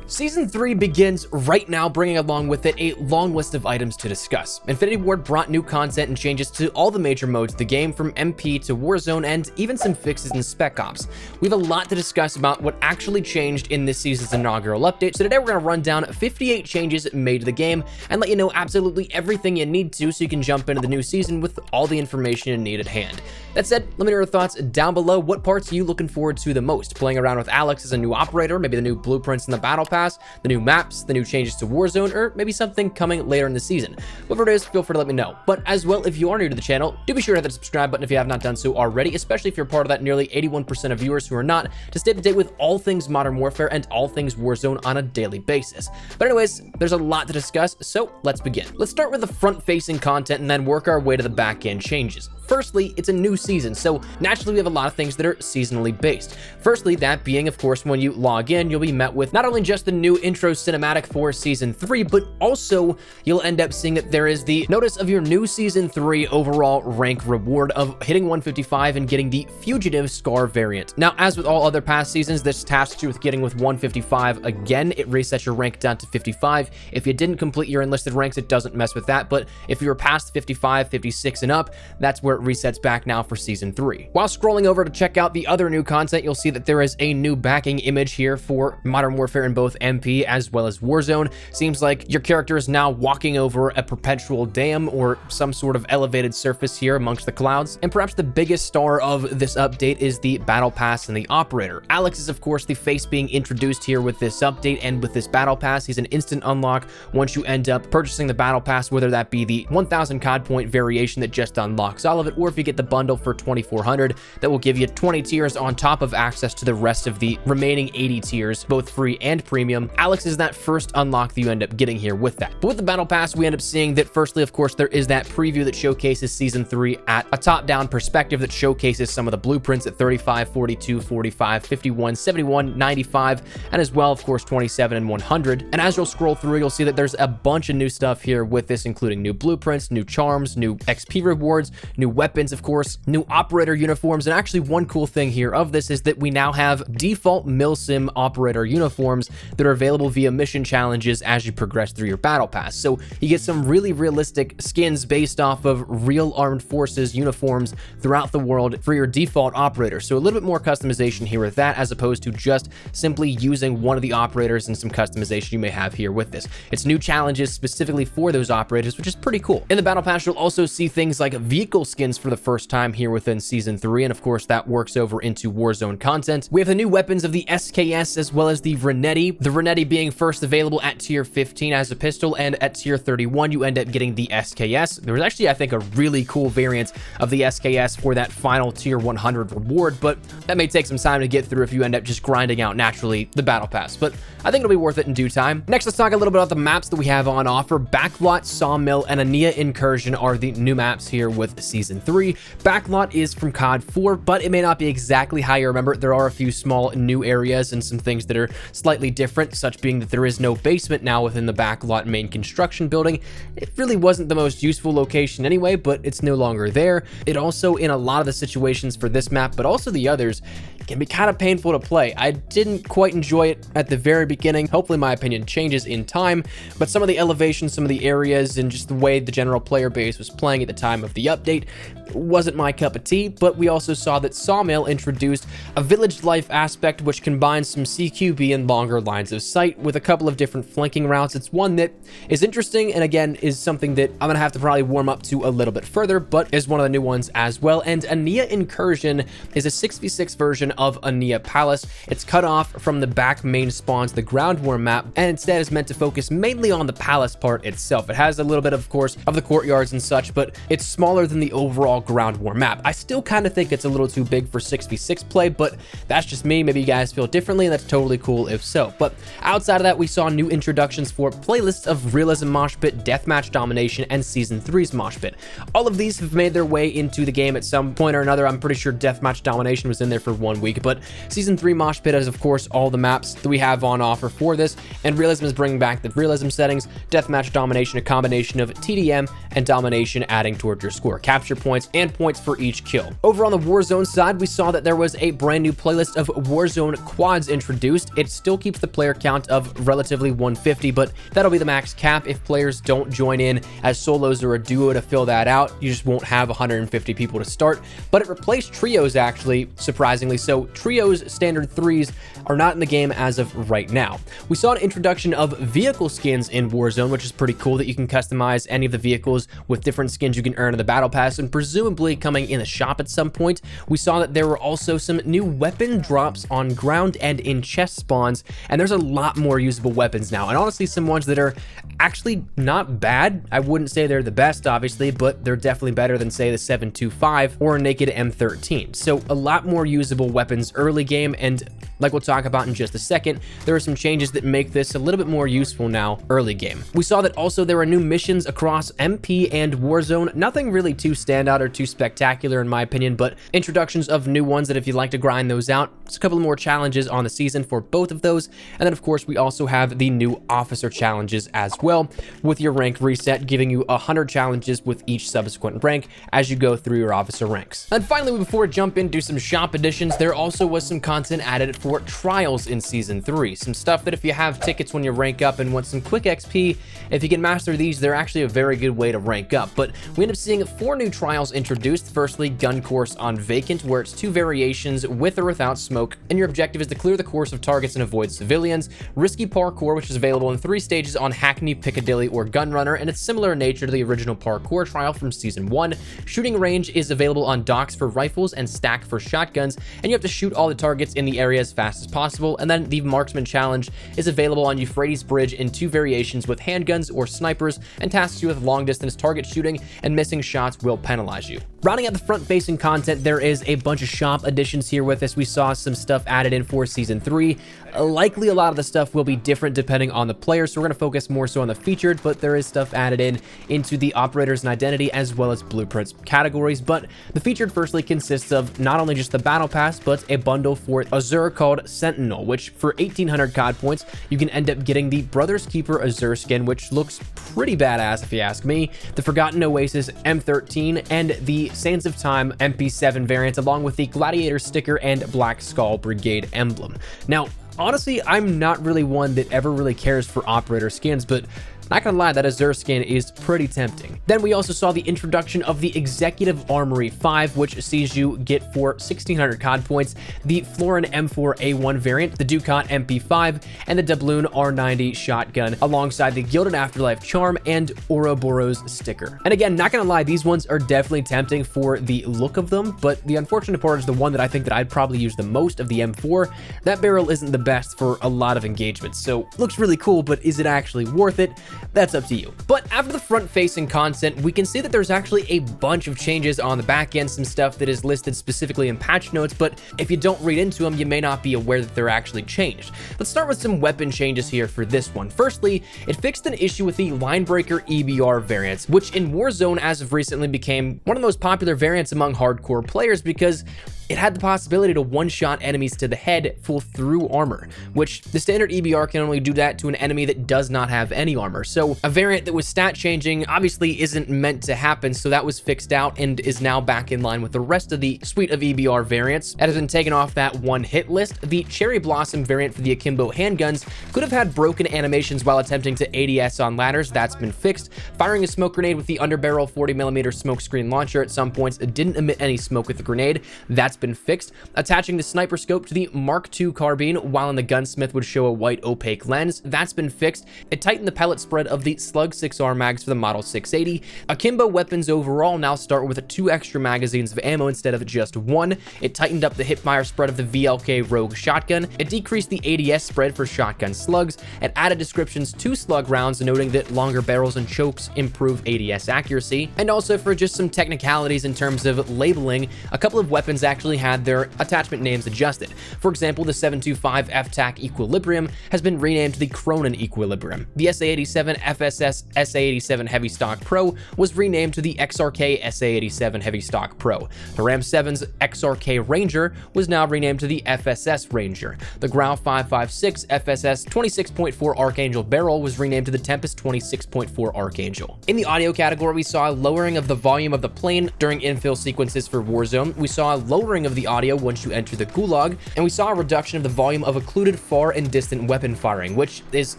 Season 3 begins right now, bringing along with it a long list of items to discuss. Infinity Ward brought new content and changes to all the major modes of the game, from MP to Warzone, and even some fixes in Spec Ops. We have a lot to discuss about what actually changed in this season's inaugural update, so today we're going to run down 58 changes made to the game and let you know absolutely everything you need to so you can jump into the new season with all the information you need at hand. That said, let me know your thoughts down below. What parts are you looking forward to the most? Playing around with Alex as a new operator, maybe the new blueprints in the Battle Pass, the new maps, the new changes to Warzone, or maybe something coming later in the season. Whatever it is, feel free to let me know. But as well, if you are new to the channel, do be sure to hit that subscribe button if you have not done so already, especially if you're part of that nearly 81% of viewers who are not, to stay up to date with all things Modern Warfare and all things Warzone on a daily basis. But anyways, there's a lot to discuss, so let's begin. Let's start with the front-facing content and then work our way to the back-end changes. Firstly, it's a new season, so naturally we have a lot of things that are seasonally based. Firstly, that being, of course, when you log in, you'll be met with not only just the new intro cinematic for Season 3, but also you'll end up seeing that there is the notice of your new Season 3 overall rank reward of hitting 155 and getting the Fugitive Scar variant. Now, as with all other past seasons, this tasks you with getting with 155 again. It resets your rank down to 55. If you didn't complete your enlisted ranks, it doesn't mess with that, but if you were past 55, 56 and up, that's where it resets back now for Season 3. While scrolling over to check out the other new content, you'll see that there is a new backing image here for Modern Warfare in both MP as well as Warzone. Seems like your character is now walking over a perpetual dam or some sort of elevated surface here amongst the clouds. And perhaps the biggest star of this update is the Battle Pass and the Operator. Alex is, of course, the face being introduced here with this update and with this Battle Pass. He's an instant unlock once you end up purchasing the Battle Pass, whether that be the 1000 COD point variation that just unlocks all of it, or if you get the bundle for 2400, that will give you 20 tiers on top of access to the rest of the remaining 80 tiers, both free and premium. Alex is that first unlock that you end up getting here with that. But with the Battle Pass, we end up seeing that firstly, of course, there is that preview that showcases Season 3 at a top-down perspective that showcases some of the blueprints at 35, 42, 45, 51, 71, 95, and as well, of course, 27 and 100. And as you'll scroll through, you'll see that there's a bunch of new stuff here with this, including new blueprints, new charms, new XP rewards, new weapons, of course, new operator uniforms. And actually one cool thing here of this is that we now have default milsim operator uniforms that are available via mission challenges as you progress through your Battle Pass. So you get some really realistic skins based off of real armed forces uniforms throughout the world for your default operator. So a little bit more customization here with that, as opposed to just simply using one of the operators and some customization you may have here with this. It's new challenges specifically for those operators, which is pretty cool. In the Battle Pass, you'll also see things like vehicle skins for the first time here within Season 3, and of course that works over into Warzone content. We have the new weapons of the SKS as well as the Renetti. The Renetti being first available at tier 15 as a pistol, and at tier 31 you end up getting the SKS. There was actually, I think, a really cool variant of the SKS for that final tier 100 reward, but that may take some time to get through if you end up just grinding out naturally the Battle Pass, but I think it'll be worth it in due time. Next, let's talk a little bit about the maps that we have on offer. Backlot, Sawmill, and Ania Incursion are the new maps here with Season 3. Backlot is from COD 4, but it may not be exactly how you remember it. There are a few small new areas and some things that are slightly different, such being that there is no basement now within the Backlot main construction building. It really wasn't the most useful location anyway, but it's no longer there. It also, in a lot of the situations for this map, but also the others, can be kind of painful to play. I didn't quite enjoy it at the very beginning. Hopefully my opinion changes in time, but some of the elevations, some of the areas, and just the way the general player base was playing at the time of the update wasn't my cup of tea. But we also saw that Sawmill introduced a village life aspect which combines some CQB and longer lines of sight with a couple of different flanking routes. It's one that is interesting, and again is something that I'm gonna have to probably warm up to a little bit further, but is one of the new ones as well. And Ania Incursion is a 6v6 version of Ania Palace. It's cut off from the back main spawns, the ground war map, and instead is meant to focus mainly on the palace part itself. It has a little bit, of course, of the courtyards and such, but it's smaller than the overall ground war map. I still kind of think it's a little too big for 6v6 play, but that's just me. Maybe you guys feel differently, and that's totally cool if so. But outside of that, we saw new introductions for playlists of Realism Mosh Pit, Deathmatch Domination, and Season 3's Mosh Pit. All of these have made their way into the game at some point or another. I'm pretty sure Deathmatch Domination was in there for 1 week, but Season 3 Mosh Pit has, of course, all the maps that we have on offer for this, and Realism is bringing back the Realism settings, Deathmatch Domination, a combination of TDM and Domination adding towards your score. Capture capture points and points for each kill. Over on the Warzone side, we saw that there was a brand new playlist of Warzone quads introduced. It still keeps the player count of relatively 150, but that'll be the max cap if players don't join in as solos or a duo to fill that out. You just won't have 150 people to start, but it replaced trios actually, surprisingly. So trios, standard 3s are not in the game as of right now. We saw an introduction of vehicle skins in Warzone, which is pretty cool that you can customize any of the vehicles with different skins you can earn in the battle pass, and presumably coming in the shop at some point. We saw that there were also some new weapon drops on ground and in chest spawns, and there's a lot more usable weapons now, and honestly some ones that are actually not bad. I wouldn't say they're the best, obviously, but they're definitely better than, say, the 7.25 or a naked M13. So a lot more usable weapons early game, and like we'll talk about in just a second, there are some changes that make this a little bit more useful now early game. We saw that also there are new missions across MP and Warzone. Nothing really too standout or too spectacular in my opinion, but introductions of new ones that if you'd like to grind those out, it's a couple more challenges on the season for both of those. And then of course we also have the new officer challenges as well, with your rank reset giving you 100 challenges with each subsequent rank as you go through your officer ranks. And finally, before we jump into some shop additions, there also was some content added for trials in season 3. Some stuff that if you have tickets when you rank up and want some quick XP, if you can master these, they're actually a very good way to rank up. But we end up seeing 4 new trials introduced. Firstly, gun course on vacant, where it's 2 variations with or without smoke, and your objective is to clear the course of targets and avoid civilians. Risky parkour, which is available in 3 stages on Hackney, Piccadilly, or Gunrunner, and it's similar in nature to the original parkour trial from season 1. Shooting range is available on docks for rifles and stack for shotguns, and you have to shoot all the targets in the area as fast as possible. And then the marksman challenge is available on Euphrates Bridge in 2 variations with handguns or snipers, and tasks you with long distance target shooting, and missing shots will penalize you. Rounding out the front facing content, there is a bunch of shop additions here with us. We saw some stuff added in for season 3. Likely a lot of the stuff will be different depending on the player, so we're going to focus more so on the featured, but there is stuff added into the operators and identity as well as blueprints categories. But the featured firstly consists of not only just the battle pass, but a bundle for Azure called Sentinel, which for 1800 COD points you can end up getting the Brothers Keeper Azure skin, which looks pretty badass if you ask me, the Forgotten Oasis M13, and the Sands of Time MP7 variant, along with the Gladiator sticker and Black Skull Brigade emblem. Now honestly, I'm not really one that ever really cares for operator skins, but not gonna lie, that Azure skin is pretty tempting. Then we also saw the introduction of the Executive Armory 5, which sees you get for 1600 COD points the Florin M4A1 variant, the Ducat MP5, and the Doubloon R90 shotgun, alongside the Gilded Afterlife charm and Ouroboros sticker. And again, not gonna lie, these ones are definitely tempting for the look of them, but the unfortunate part is the one that I think that I'd probably use the most of the M4. That barrel isn't the best for a lot of engagements, so looks really cool, but is it actually worth it? That's up to you. But after the front-facing content, we can see that there's actually a bunch of changes on the back end, some stuff that is listed specifically in patch notes, but if you don't read into them, you may not be aware that they're actually changed. Let's start with some weapon changes here for this one. Firstly, it fixed an issue with the Linebreaker EBR variants, which in Warzone as of recently became one of the most popular variants among hardcore players because it had the possibility to one-shot enemies to the head full through armor, which the standard EBR can only do that to an enemy that does not have any armor. So a variant that was stat changing obviously isn't meant to happen, so that was fixed out and is now back in line with the rest of the suite of EBR variants. It has been taken off that one hit list. The Cherry Blossom variant for the Akimbo handguns could have had broken animations while attempting to ADS on ladders. That's been fixed. Firing a smoke grenade with the underbarrel 40mm smoke screen launcher at some points didn't emit any smoke with the grenade. That's been fixed. Attaching the sniper scope to the Mark II carbine while in the gunsmith would show a white opaque lens. That's been fixed. It tightened the pellet spread of the Slug 6R mags for the Model 680. Akimbo weapons overall now start with 2 extra magazines of ammo instead of just 1. It tightened up the hipfire spread of the VLK Rogue shotgun. It decreased the ADS spread for shotgun slugs. It added descriptions to slug rounds, noting that longer barrels and chokes improve ADS accuracy. And also for just some technicalities in terms of labeling, a couple of weapons actually actually had their attachment names adjusted. For example, the 725 FTAC Equilibrium has been renamed the Cronin Equilibrium. The SA-87 FSS SA-87 Heavy Stock Pro was renamed to the XRK SA-87 Heavy Stock Pro. The Ram 7's XRK Ranger was now renamed to the FSS Ranger. The Grau 556 FSS 26.4 Archangel barrel was renamed to the Tempest 26.4 Archangel. In the audio category, we saw a lowering of the volume of the plane during infill sequences for Warzone. We saw a lowering of the audio once you enter the Gulag, and we saw a reduction of the volume of occluded far and distant weapon firing, which is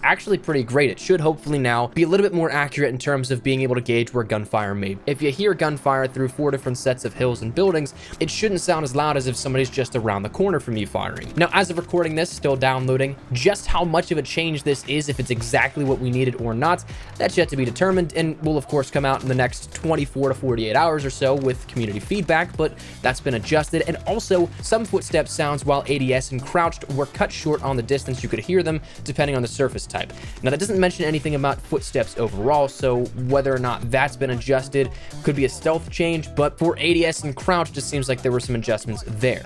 actually pretty great. It should hopefully now be a little bit more accurate in terms of being able to gauge where gunfire may be. If you hear gunfire through 4 different sets of hills and buildings, it shouldn't sound as loud as if somebody's just around the corner from you firing. Now, as of recording this, still downloading, just how much of a change this is, if it's exactly what we needed or not, that's yet to be determined, and will of course come out in the next 24 to 48 hours or so with community feedback, but that's been adjusted. And also, some footstep sounds while ADS and crouched were cut short on the distance you could hear them, depending on the surface type. Now, that doesn't mention anything about footsteps overall, so whether or not that's been adjusted could be a stealth change, but for ADS and crouch, just seems like there were some adjustments there.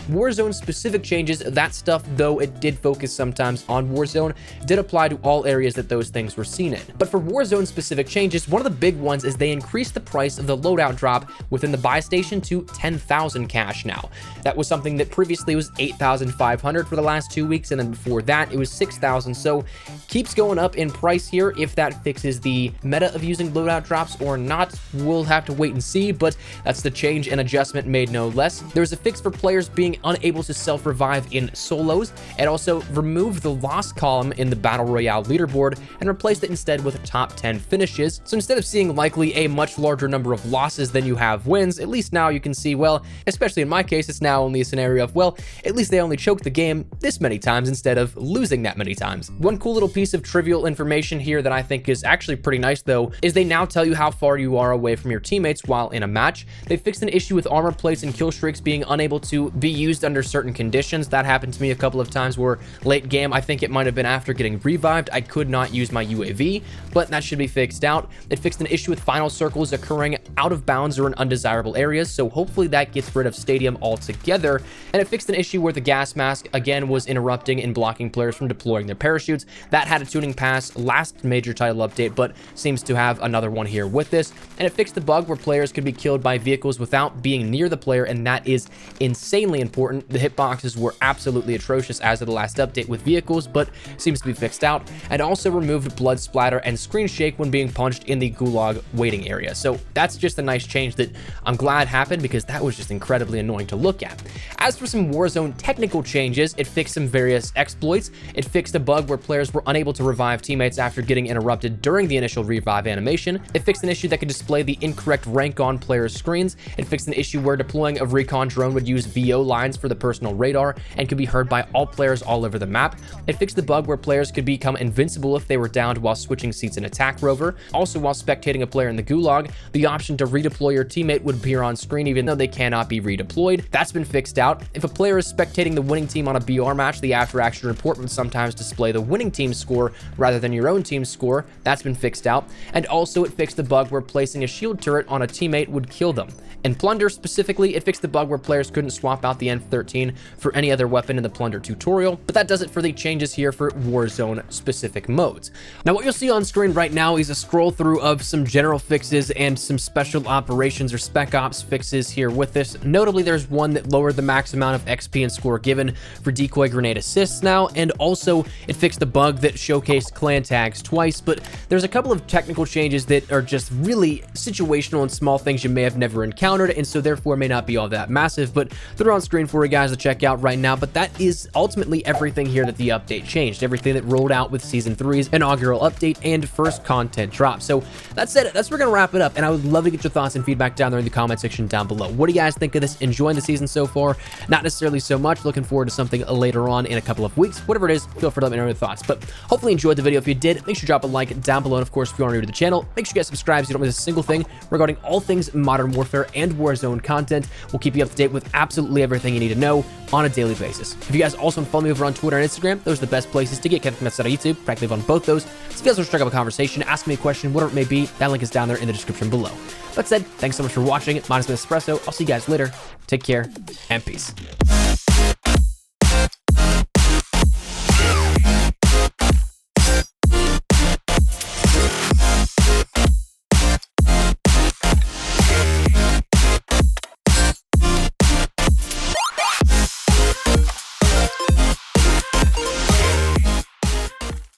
Warzone specific changes, that stuff, though it did focus sometimes on Warzone, did apply to all areas that those things were seen in. But for Warzone specific changes, one of the big ones is they increased the price of the loadout drop within the buy station to 10,000 cash now. That was something that previously was 8,500 for the last 2 weeks, and then before that it was 6,000. So keeps going up in price here. If that fixes the meta of using loadout drops or not, we'll have to wait and see, but that's the change and adjustment made no less. There's a fix for players being unable to self-revive in solos. It also removed the loss column in the Battle Royale leaderboard and replaced it instead with top 10 finishes. So instead of seeing likely a much larger number of losses than you have wins, at least now you can see, well, especially in my case, it's now only a scenario of, well, at least they only choked the game this many times instead of losing that many times. One cool little piece of trivial information here that I think is actually pretty nice, though, is they now tell you how far you are away from your teammates while in a match. They fixed an issue with armor plates and kill streaks being unable to be used under certain conditions. That happened to me a couple of times where late game, I think it might have been after getting revived, I could not use my UAV, but that should be fixed out. It fixed an issue with final circles occurring out of bounds or in undesirable areas, so hopefully that gets rid of stadium altogether. And it fixed an issue where the gas mask again was interrupting and blocking players from deploying their parachutes. That had a tuning pass last major title update, but seems to have another one here with this. And it fixed the bug where players could be killed by vehicles without being near the player, and that is insanely important. The hitboxes were absolutely atrocious as of the last update with vehicles, but seems to be fixed out. And also removed blood splatter and screen shake when being punched in the Gulag waiting area. So that's just a nice change that I'm glad happened, because that was just incredibly annoying to look at. As for some Warzone technical changes, it fixed some various exploits. It fixed a bug where players were unable to revive teammates after getting interrupted during the initial revive animation. It fixed an issue that could display the incorrect rank on players' screens. It fixed an issue where deploying a recon drone would use VO lines for the personal radar and could be heard by all players all over the map. It fixed the bug where players could become invincible if they were downed while switching seats in attack rover. Also, while spectating a player in the Gulag, the option to redeploy your teammate would appear on screen even though they cannot be redeployed. That's been fixed out. If a player is spectating the winning team on a BR match, the after action report would sometimes display the winning team's score rather than your own team's score. That's been fixed out. And also it fixed the bug where placing a shield turret on a teammate would kill them. In Plunder specifically, it fixed the bug where players couldn't swap out the M13 for any other weapon in the Plunder tutorial, but that does it for the changes here for Warzone specific modes. Now what you'll see on screen right now is a scroll through of some general fixes and some special operations or spec ops fixes here with this. Notably, there's one that lowered the max amount of XP and score given for decoy grenade assists now, and also it fixed the bug that showcased clan tags twice, but there's a couple of technical changes that are just really situational and small things you may have never encountered, and so therefore may not be all that massive, but they're on screen for you guys to check out right now. But that is ultimately everything here that the update changed, everything that rolled out with Season 3's inaugural update and first content drop. So that's it. That's where we're going to wrap it up, and I would love to get your thoughts and feedback down there in the comment section down below. What do you guys think of this? Enjoying the season so far? Not necessarily so much. Looking forward to something later on in a couple of weeks. Whatever it is, feel free to let me know your thoughts. But hopefully you enjoyed the video. If you did, make sure to drop a like down below, and of course, if you are new to the channel, make sure you guys subscribe so you don't miss a single thing regarding all things Modern Warfare and Warzone content. We'll keep you up to date with absolutely everything you need to know on a daily basis. If you guys also want to follow me over on Twitter and Instagram, those are the best places to get connected outside of YouTube. Practically on both those. So if you guys want to strike up a conversation, ask me a question, whatever it may be, that link is down there in the description below. That said, thanks so much for watching. Minus Espresso. I'll see you guys later. Take care and peace.